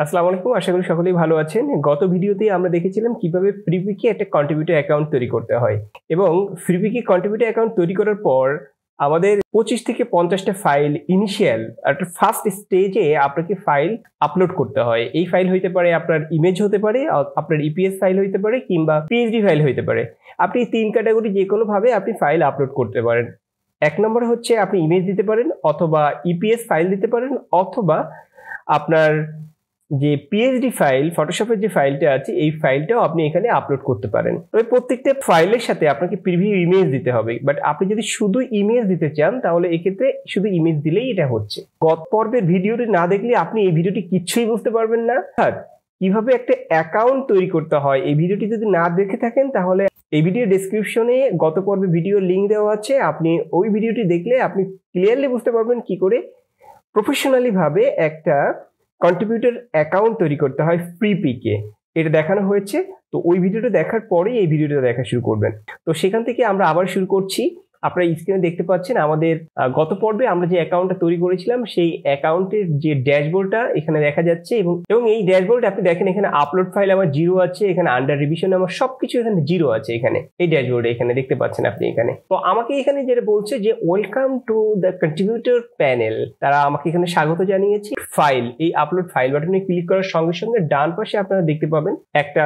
আসসালামু আলাইকুম, আশা করি সকলেই ভালো আছেন। গত ভিডিওতে আমরা দেখেছিলাম কিভাবে ফ্রিপিকে একটা কন্ট্রিবিউটর অ্যাকাউন্ট তৈরি করতে হয় এবং ফ্রিপিকে কন্ট্রিবিউটর অ্যাকাউন্ট তৈরি করার পর আমাদের 25 থেকে 50টা ফাইল ইনিশিয়াল একটা ফার্স্ট স্টেজে আপনাকে ফাইল আপলোড করতে হয়। এই ফাইল হইতে পারে আপনার ইমেজ হতে পারে, আপনার ইপিএস ফাইল হইতে পারে কিংবা পিএইচডি ফাইল হইতে পারে। আপনি 3 ক্যাটাগরি যে কোনোভাবে আপনি ফাইল আপলোড করতে পারেন। এক নম্বরে হচ্ছে আপনি ইমেজ দিতে পারেন অথবা ইপিএস ফাইল দিতে পারেন অথবা আপনার যে পিএইচডি ফাইল ফটোশপের যে ফাইলটা আছে এই ফাইলটাও আপনি এখানে আপলোড করতে পারেন। তবে প্রত্যেকটা ফাইলের সাথে আপনাকে প্রিভিউ ইমেজ দিতে হবে, বাট আপনি যদি শুধু ইমেজ দিতে চান তাহলে এক্ষেত্রে শুধু ইমেজ দিলেই এটা হচ্ছে। গত পর্বের ভিডিওটি না দেখলে আপনি এই ভিডিওটি কিচ্ছুই বুঝতে পারবেন না। আর কিভাবে একটা অ্যাকাউন্ট তৈরি করতে হয় এই ভিডিওটি যদি না দেখে থাকেন তাহলে এই ভিডিও ডেসক্রিপশনে গত পর্বে ভিডিওর লিঙ্ক দেওয়া আছে, আপনি ওই ভিডিওটি দেখলে আপনি ক্লিয়ারলি বুঝতে পারবেন কি করে প্রফেশনালি ভাবে একটা কন্ট্রিবিউটর অ্যাকাউন্ট তৈরি করতে হয় ফ্রিপিকে। এটা দেখানো হয়েছে, তো ওই ভিডিওটা দেখার পরেই এই ভিডিওটা দেখা শুরু করবেন। তো সেখান থেকে আমরা আবার শুরু করছি। আপনারা স্ক্রিনে দেখতে পাচ্ছেন আমাদের গত পর্বে আমরা যে অ্যাকাউন্টটা তৈরি করেছিলাম সেই অ্যাকাউন্টের যে ড্যাশবোর্ডটা এখানে দেখা যাচ্ছে এবং এই ড্যাশবোর্ড আপনি দেখেন এখানে আপলোড ফাইল আমার 0 আছে, এখানে আন্ডার রিভিশন আমার সবকিছু এখানে 0 আছে। এখানে এই ড্যাশবোর্ডে এখানে দেখতে পাচ্ছেন আপনি এখানে। তো আমাকে এখানে যেটা বলছে যে welcome to the contributor panel, তারা আমাকে এখানে স্বাগত জানিয়েছে। ফাইল, এই আপলোড ফাইল বাটনে ক্লিক করার সঙ্গে সঙ্গে ডান পাশে আপনারা দেখতে পাবেন একটা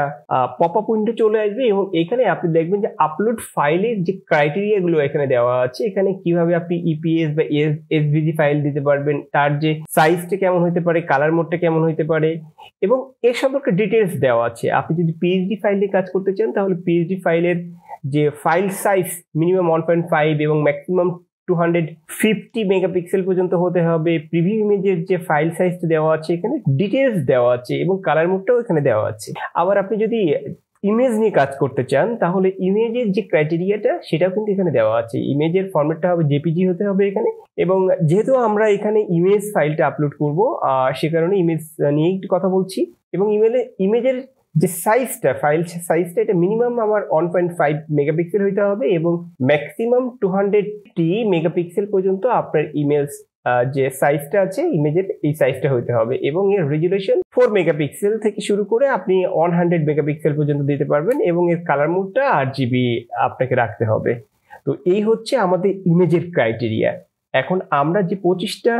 পপ আপ উইন্ডো চলে আসবে এবং এখানে আপনি দেখবেন যে আপলোড ফাইলের যে ক্রাইটেরিয়া গুলো এখানে দেওয়া আছে। এখানে কিভাবে আপনি ইপিএস বা এসভিজি ফাইল দিতে পারবেন, তার যে সাইজটা কেমন হতে পারে, কালার মোডটা কেমন হতে পারে এবং এর সম্পর্কে ডিটেলস দেওয়া আছে। আপনি যদি পিএইচডি ফাইল নিয়ে কাজ করতে চান তাহলে পিএইচডি ফাইলের যে ফাইল সাইজ মিনিমাম 1.5 এবং ম্যাক্সিমাম 250 মেগাপিক্সেল পর্যন্ত হতে হবে। প্রিভিউ ইমেজের যে ফাইল সাইজটা দেওয়া আছে এখানে ডিটেলস দেওয়া আছে এবং কালার মোডটাও এখানে দেওয়া আছে। আবার আপনি যদি ইমেজ নিয়ে কাজ করতে চান তাহলে ইমেজের যে ক্রাইটেরিয়াটা সেটাও কিন্তু এখানে দেওয়া আছে। ইমেজের ফরম্যাটটা হবে জেপিজি হতে হবে এখানে, এবং যেহেতু আমরা এখানে ইমেজ ফাইলটা আপলোড করব সে কারণে ইমেজ নিয়ে একটু কথা বলছি। এবং ইমেজের যে সাইজটা, ফাইল সাইজটা এটা মিনিমাম আমার 1.5 মেগাপিক্সেল হইতে হবে এবং ম্যাক্সিমাম 250 মেগাপিক্সেল পর্যন্ত আপনার ইমেজ যে সাইজটা আছে ইমেজের এই সাইজটা হইতে হবে এবং এর রেজুলেশন 4 মেগাপিক্সেল থেকে শুরু করে আপনি 100 মেগাপিক্সেল পর্যন্ত দিতে পারবেন এবং এর কালার মোডটা RGB আপনাকে রাখতে হবে। তো এই হচ্ছে আমাদের ইমেজের ক্রাইটেরিয়া। এখন আমরা যে 25টা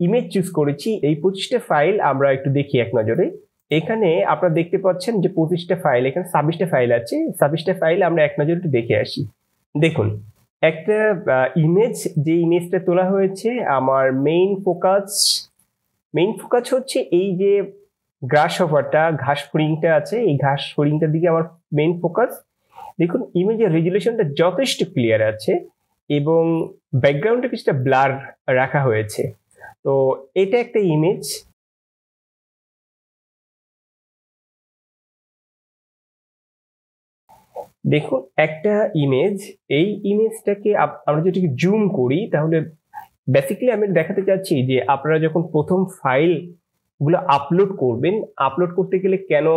ইমেজ চুজ করেছি এই 25টা ফাইল আমরা একটু দেখি এক নজরে। এখানে আপনারা দেখতে পাচ্ছেন যে 25টা ফাইল, এখানে 26টা ফাইল আছে। 26টা ফাইল আমরা এক নজরে একটু দেখে আসি। দেখুন একটা ইমেজ, যে ইমেজটা তোলা হয়েছে আমার মেইন ফোকাস হচ্ছে এই যে গ্রাস হপারটা, ঘাস ফড়িংটা আছে, এই ঘাস ফড়িংটার দিকে আমার মেইন ফোকাস। দেখুন ইমেজের রেজুলেশনটা যথেষ্ট ক্লিয়ার আছে এবং ব্যাকগ্রাউন্ডে কিছুটা ব্লার রাখা হয়েছে। তো এটা একটা ইমেজ। দেখুন একটা ইমেজ, এই ইমেজটাকে আমরা যদি জুম করি তাহলে বেসিক্যালি আমি দেখাতে চাচ্ছি যে আপনারা যখন প্রথম ফাইল গুলো আপলোড করবেন, আপলোড করতে গেলে কেন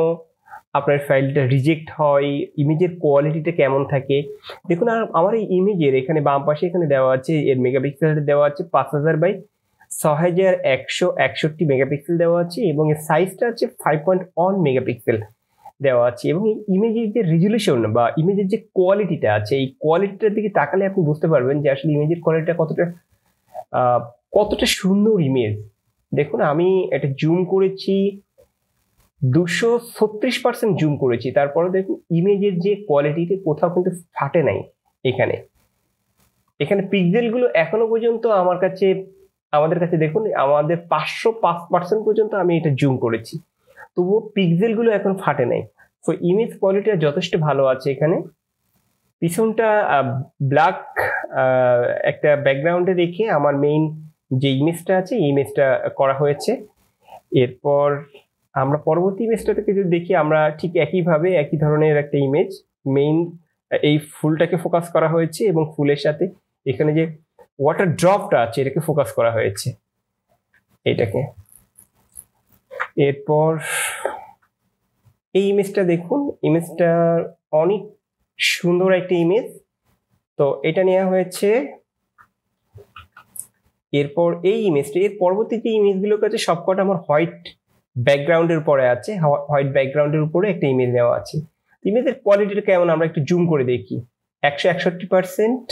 আপনার ফাইলটা রিজেক্ট হয়, ইমেজের কোয়ালিটিটা কেমন থাকে। দেখুন আমার এই ইমেজের এখানে বাম পাশে এখানে দেওয়া আছে, এর মেগাপিক্সেল দেওয়া আছে 5000 বাই 6161 মেগাপিক্সেল দেওয়া আছে এবং এর সাইজটা আছে 5.1 মেগাপিক্সেল দেওয়া আছে এবং এই ইমেজের যে রেজুলেশন বা ইমেজের যে কোয়ালিটিটা আছে এই কোয়ালিটিটার দিকে তাকালে আপনি বুঝতে পারবেন যে আসলে ইমেজের কোয়ালিটিটা কতটা সুন্দর ইমেজ। দেখুন আমি এটা জুম করেছি 236% জুম করেছি, তারপরে দেখুন ইমেজের যে কোয়ালিটিতে কোথাও কিন্তু ফাটে নাই। এখানে পিক্সেলগুলো এখনো পর্যন্ত আমাদের কাছে দেখুন আমাদের 505% পর্যন্ত আমি এটা জুম করেছি, তবুও পিক্সেলগুলো এখন ফাটে নাই। তো ইমেজ কোয়ালিটিটা যথেষ্ট ভালো আছে। এখানে পিছনটা ব্ল্যাক একটা ব্যাকগ্রাউন্ডে রেখে আমার মেইন যে ইমেজটা আছে এই ইমেজটা করা হয়েছে। এরপর আমরা পরবর্তী ইমেজটা থেকে যদি দেখি আমরা ঠিক একইভাবে একই ধরনের একটা ইমেজ, মেইন এই ফুলটাকে ফোকাস করা হয়েছে এবং ফুলের সাথে এখানে যে ওয়াটার ড্রপটা আছে এটাকে ফোকাস করা হয়েছে এটাকে। এরপর এই ইমেজটা দেখুন, ইমেজটা অনেক সুন্দর একটা ইমেজ, তো এটা নেওয়া হয়েছে। এরপর এই ইমেজটা, এর পরবর্তী যে ইমেজগুলোর কাছে সবকটা আমার হোয়াইট ব্যাকগ্রাউন্ডের উপরে আছে, হোয়াইট ব্যাকগ্রাউন্ডের উপরে একটা ইমেজ নেওয়া আছে। ইমেজের কোয়ালিটিটা কেমন আমরা একটু জুম করে দেখি। 161%,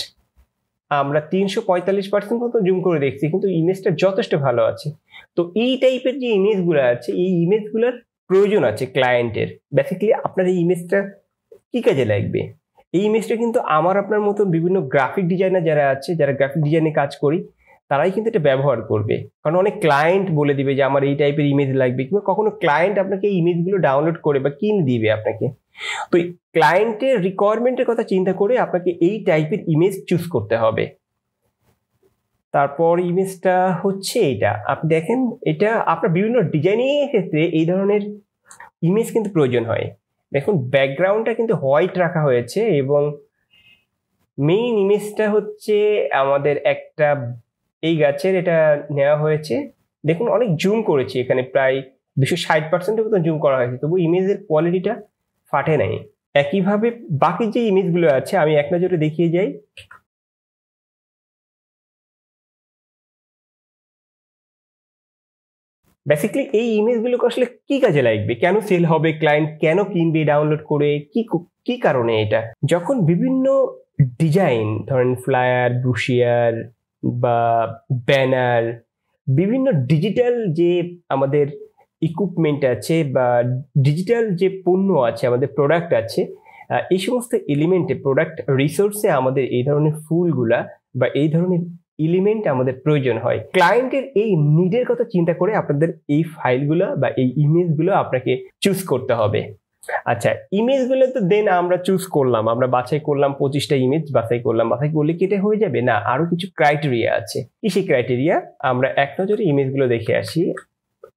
আমরা 345% মতো জুম করে দেখছি, কিন্তু ইমেজটা যথেষ্ট ভালো আছে। তো এই টাইপের যে ইমেজগুলো আছে, এই ইমেজগুলোর প্রয়োজন আছে ক্লায়েন্টের। বেসিক্যালি আপনার এই ইমেজটা কি কাজে লাগবে? এই ইমেজটা কিন্তু আমার আপনার মতো বিভিন্ন গ্রাফিক ডিজাইনার যারা আছে, যারা গ্রাফিক ডিজাইনে কাজ করি, তারাই কিন্তু এটা ব্যবহার করবে। কারণ অনেক ক্লায়েন্ট বলে দিবে যে আমার এই টাইপের ইমেজ লাগবে, কিংবা কখনো ক্লায়েন্ট আপনাকে এই ইমেজগুলো ডাউনলোড করে বা কিনে দিবে আপনাকে। তো ক্লায়েন্টের রিকোয়ারমেন্টের কথা চিন্তা করে আপনাকে এই টাইপের ইমেজ চুজ করতে হবে। তারপর ইমেজটা হচ্ছে এটা, আপনি দেখেন এটা আপনার বিভিন্ন ডিজাইনিং এর ক্ষেত্রে এই ধরনের ইমেজ কিন্তু প্রয়োজন হয়। দেখুন ব্যাকগ্রাউন্ডটা কিন্তু হোয়াইট রাখা হয়েছে এবং মেইন ইমেজটা হচ্ছে আমাদের একটা এই গাছের এটা নেওয়া হয়েছে। দেখুন অনেক জুম করেছি, এখানে প্রায় 260% মতো জুম করা হয়েছে, তবু ইমেজের কোয়ালিটিটা ফাটে নাই। একইভাবে বাকি যে ইমেজগুলো আছে আমি এক নজরে দেখিয়ে যাই। বেসিক্যালি এই ইমেজগুলোকে আসলে কি কাজে লাগবে, কেন সেল হবে, ক্লায়েন্ট কেন কিনবে ডাউনলোড করে, কি কারণে এটা? যখন বিভিন্ন ডিজাইন ধরেন ফ্লায়ার, ব্রুশিয়ার বা ব্যানার, বিভিন্ন ডিজিটাল যে আমাদের ইকুইপমেন্ট আছে বা ডিজিটাল যে পণ্য আছে, আমাদের প্রোডাক্ট আছে, এই সমস্ত এলিমেন্টে, প্রোডাক্ট রিসোর্সে আমাদের এই ধরনের ফুলগুলা বা এই ধরনের এলিমেন্ট আমাদের প্রয়োজন হয়। ক্লায়েন্টের এই নিডের কথা চিন্তা করে আপনাদের এই ফাইলগুলো বা এই ইমেজগুলো আপনাকে চুজ করতে হবে। আচ্ছা, ইমেজগুলো তো দেন আমরা চুজ করলাম, আমরা বাছাই করলাম 25টা ইমেজ বাছাই করলাম। বাছাই করলে কি এটা হয়ে যাবে? না, আরো কিছু ক্রাইটেরিয়া আছে। কি সেই ক্রাইটেরিয়া? আমরা এক নজরে ইমেজগুলো দেখে আসি।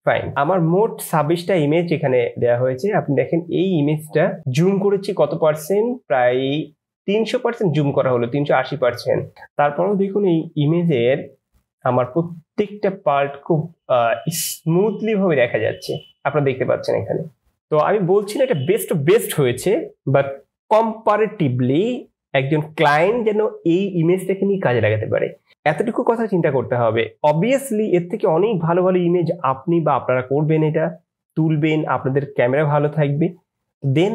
ফাইন, আমার মোট 26টা ইমেজ এখানে দেওয়া হয়েছে। আপনি দেখেন এই ইমেজটা জুম করেছি কত পার্সেন্ট, প্রায় 300% জুম করা হলো, 380%। তারপরেও দেখুন এই ইমেজের আমার প্রত্যেকটা পার্ট খুব স্মুথলি ভাবে দেখা যাচ্ছে, আপনারা দেখতে পাচ্ছেন এখানে। তো আমি বলছি না এটা বেস্ট হয়েছে, বাট কম্পারেটিভলি একজন ক্লায়েন্ট যেন এই ইমেজটাকে নিয়ে কাজে লাগাতে পারে, এতটুকু কথা চিন্তা করতে হবে। অবভিয়াসলি এর থেকে অনেক ভালো ভালো ইমেজ আপনি বা আপনারা করবেন, এটা তুলবেন, আপনাদের ক্যামেরা ভালো থাকবে, দেন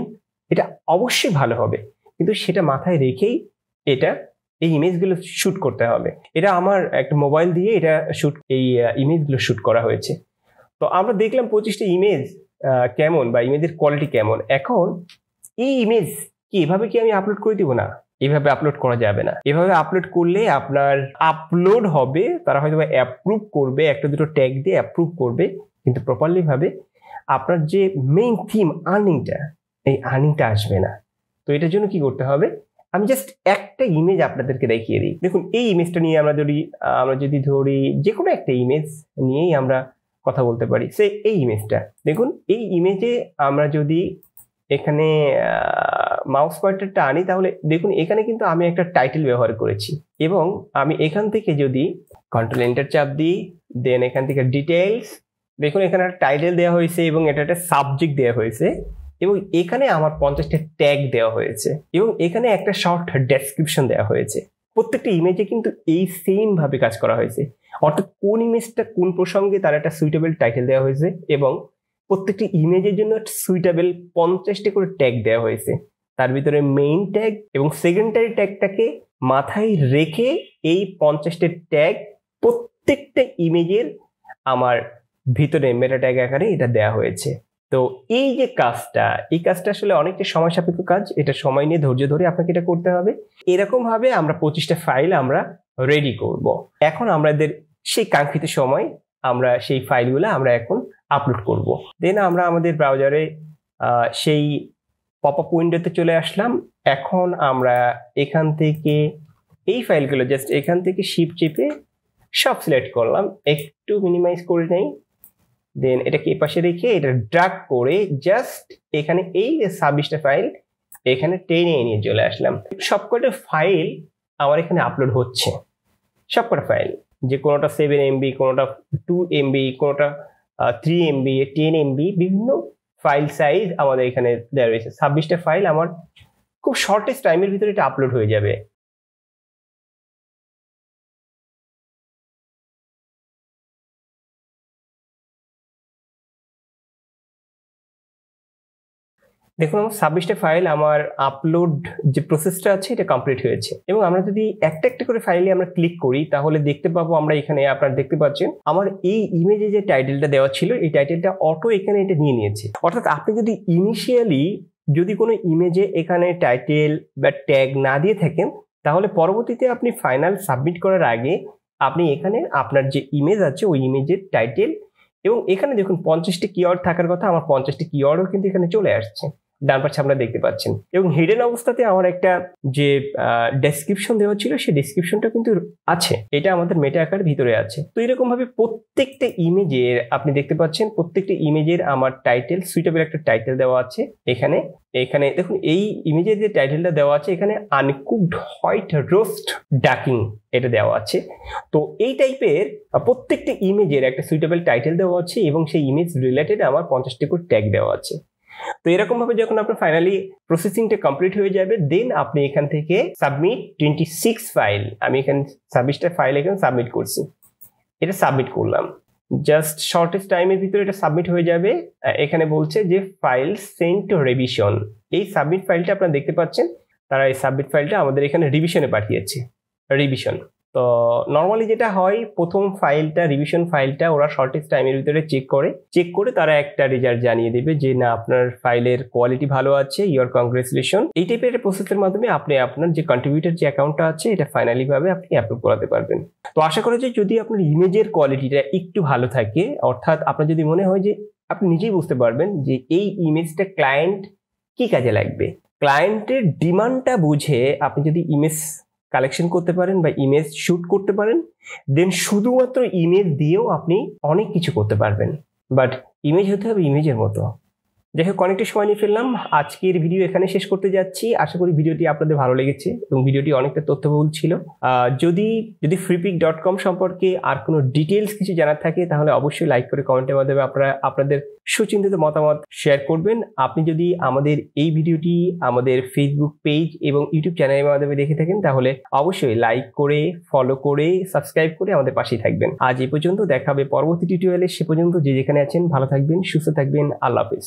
এটা অবশ্যই ভালো হবে। কিন্তু সেটা মাথায় রেখেই এটা এই ইমেজগুলো শুট করতে হবে। এটা আমার একটা মোবাইল দিয়ে এটা এই ইমেজগুলো শুট করা হয়েছে। তো আমরা দেখলাম 25টা ইমেজ কেমন বা ইমেজের কোয়ালিটি কেমন। এখন এই ইমেজ কি এভাবে কি আমি আপলোড করে দিব? না, এভাবে আপলোড করা যাবে না। এভাবে আপলোড করলে আপনার আপলোড হবে, তারা হয়তো অ্যাপ্রুভ করবে, একটা দুটো ট্যাগ দিয়ে অ্যাপ্রুভ করবে, কিন্তু প্রপারলি ভাবে আপনার যে মেইন থিম আর্নিংটা, এই আর্নিংটা আসবে না। তো এটার জন্য কি করতে হবে? আমি জাস্ট একটা ইমেজ আপনাদেরকে দেখিয়ে দিই। দেখুন এই ইমেজটা নিয়ে আমরা যদি ধরি যে কোনো একটা ইমেজ নিয়েই আমরা কথা বলতে পারি। সে এই ইমেজটা দেখুন, এই ইমেজে আমরা যদি এখানে মাউস পয়েন্টারটা আনি, তাহলে দেখুন এখানে কিন্তু আমি একটা টাইটেল ব্যবহার করেছি, এবং আমি এখান থেকে যদি কন্ট্রোল এন্টার চাপ দিই, দেন এখান থেকে ডিটেইলস, দেখুন এখানে একটা টাইটেল দেওয়া হয়েছে এবং এটা একটা সাবজেক্ট দেওয়া হয়েছে, এবং এখানে আমার 50টা ট্যাগ দেওয়া হয়েছে, এবং এখানে একটা শর্ট ডেসক্রিপশন দেওয়া হয়েছে। প্রত্যেকটা ইমেজে কিন্তু এই সেম ভাবে কাজ করা হয়েছে, অর্থাৎ কোন ইমেজটা কোন প্রসঙ্গে তার একটা সুইটেবল টাইটেল দেওয়া হয়েছে, এবং প্রত্যেকটি ইমেজের জন্য সুইটেবল 50টা করে ট্যাগ দেওয়া হয়েছে। তার ভিতরে মেইন ট্যাগ এবং সেকেন্ডারি ট্যাগটাকে মাথায় রেখে এই 50টা ট্যাগ প্রত্যেকটা ইমেজের আমার ভিতরে মেটা ট্যাগ আকারে এটা দেওয়া হয়েছে। তো এই যে কাজটা, এই কাজটা আসলে অনেকটা সময় সাপেক্ষ কাজ, এটা সময় নিয়ে ধৈর্য ধরে আপনাকে এটা করতে হবে। এরকম ভাবে আমরা 25টা ফাইল আমরা রেডি করব। এখন আমাদের সেই কাঙ্ক্ষিত সময় আমরা সেই ফাইলগুলো আমরা এখন আপলোড করব। দেন আমরা আমাদের ব্রাউজারে সেই পপআপ উইন্ডোতে চলে আসলাম। এখন আমরা এখান থেকে এই ফাইলগুলো জাস্ট এখান থেকে শিফট চেপে সব সিলেক্ট করলাম, একটু মিনিমাইজ করে নেই, দেন এটাকে এই পাশে রেখে এটা ড্র্যাগ করে জাস্ট এখানে এই যে 26টা ফাইল এখানে টেনে নিয়ে চলে আসলাম। সবকটা ফাইল আমার এখানে আপলোড হচ্ছে, সবকটা ফাইল, যে কোনোটা 7 MB, কোনোটা 2 MB, কোনোটা 3 MB, 10 MB, বিভিন্ন ফাইল সাইজ আমাদের এখানে দেওয়া রয়েছে। 26টা ফাইল আমার খুব শর্টেস্ট টাইমের ভিতরে এটা আপলোড হয়ে যাবে। দেখুন আমার 26টা ফাইল আমার আপলোড যে প্রসেসটা আছে এটা কমপ্লিট হয়েছে। এবং আমরা যদি একটা একটা করে ফাইলে আমরা ক্লিক করি তাহলে দেখতে পাবো আমরা এখানে আপনারা দেখতে পাচ্ছেন আমার এই ইমেজে যে টাইটেলটা দেওয়া ছিল এই টাইটেলটা অটো এখানে এটা নিয়ে নিয়েছে। অর্থাৎ আপনি যদি ইনিশিয়ালি যদি কোনো ইমেজে এখানে টাইটেল বা ট্যাগ না দিয়ে থাকেন তাহলে পরবর্তীতে আপনি ফাইনাল সাবমিট করার আগে আপনি এখানে আপনার যে ইমেজ আছে ওই ইমেজের টাইটেল এবং এখানে দেখুন 50টি কিওয়ার্ড থাকার কথা, আমার 50টি কিওয়ার্ডও কিন্তু এখানে চলে আসছে, ডান পাশে আমরা দেখতে পাচ্ছেন। এবং হিডেন অবস্থাতে আমার একটা যে ডেসক্রিপশন দেওয়া ছিল সেই ডেসক্রিপশনটা কিন্তু আছে, এটা আমাদের মেটা আকার ভিতরে আছে। তো এরকম ভাবে প্রত্যেকটা ইমেজের আপনি দেখতে পাচ্ছেন প্রত্যেকটা ইমেজের আমার টাইটেল সুইটেবল একটা টাইটেল দেওয়া আছে। এখানে এখানে দেখুন এই ইমেজের যে টাইটেলটা দেওয়া আছে এখানে আনকুকড হোয়াইট রোস্ট ডাকিং এটা দেওয়া আছে। তো এই টাইপের প্রত্যেকটা ইমেজের একটা সুইটেবল টাইটেল দেওয়া আছে এবং সেই ইমেজ রিলেটেড আমার 50টি করে ট্যাগ দেওয়া আছে। তো এরকম ভাবে যখন আপনার ফাইনালি প্রসেসিংটা কমপ্লিট হয়ে যাবে দেন আপনি এখান থেকে সাবমিট 26 ফাইল, আমি এখানে 26টা ফাইল এখানে সাবমিট করছি, এটা সাবমিট করলাম জাস্ট শর্টেস্ট টাইমের ভিতরে এটা সাবমিট হয়ে যাবে। এখানে বলছে যে ফাইল সেন্ড টু রিভিশন, এই সাবমিট ফাইলটা আপনারা দেখতে পাচ্ছেন তারা এই সাবমিট ফাইলটা আমাদের এখানে রিভিশনে পাঠিয়েছে। রিভিশন তো নর্মালি যেটা হয় প্রথম ফাইলটা রিভিশন ফাইলটা ওরা শর্টেস্ট টাইমের ভিতরে চেক করে তারা একটা রেজাল্ট জানিয়ে দেবে যে না আপনার ফাইলের কোয়ালিটি ভালো আছে, ইওর কংগ্রেচুলেশন। এই টাইপের প্রসেসের মাধ্যমে আপনি আপনার যে কন্ট্রিবিউটর যে অ্যাকাউন্টটা আছে এটা ফাইনালি ভাবে আপনি অ্যাপ্রুভ করাতে পারবেন। তো আশা করি যে যদি আপনার ইমেজের কোয়ালিটিটা একটু ভালো থাকে, অর্থাৎ আপনার যদি মনে হয় যে আপনি নিজেই বুঝতে পারবেন যে এই ইমেজটা ক্লায়েন্ট কি কাজে লাগবে, ক্লায়েন্টের ডিমান্ডটা বুঝে আপনি যদি ইমেজ কালেকশন করতে পারেন বা ইমেজ শুট করতে পারেন দেন শুধুমাত্র ইমেজ দিয়েও আপনি অনেক কিছু করতে পারবেন। বাট ইমেজ হতে হবে ইমেজের মতো। যাই হোক অনেকটা সময় নিয়ে ফেললাম, আজকের ভিডিও এখানে শেষ করতে যাচ্ছি। আশা করি ভিডিওটি আপনাদের ভালো লেগেছে এবং ভিডিওটি অনেকটা তথ্যবহুল ছিল। যদি freepik.com সম্পর্কে আর কোনো ডিটেলস কিছু জানার থাকে তাহলে অবশ্যই লাইক করে কমেন্টের মাধ্যমে আপনারা আপনাদের সুচিন্তিত মতামত শেয়ার করবেন। আপনি যদি আমাদের এই ভিডিওটি আমাদের ফেসবুক পেজ এবং ইউটিউব চ্যানেলের মাধ্যমে দেখে থাকেন তাহলে অবশ্যই লাইক করে ফলো করে সাবস্ক্রাইব করে আমাদের পাশেই থাকবেন। আজ এই পর্যন্ত, দেখা হবে পরবর্তী টিউটোরিয়ালে। সে পর্যন্ত যে যেখানে আছেন ভালো থাকবেন, সুস্থ থাকবেন। আল্লাহ হাফেজ।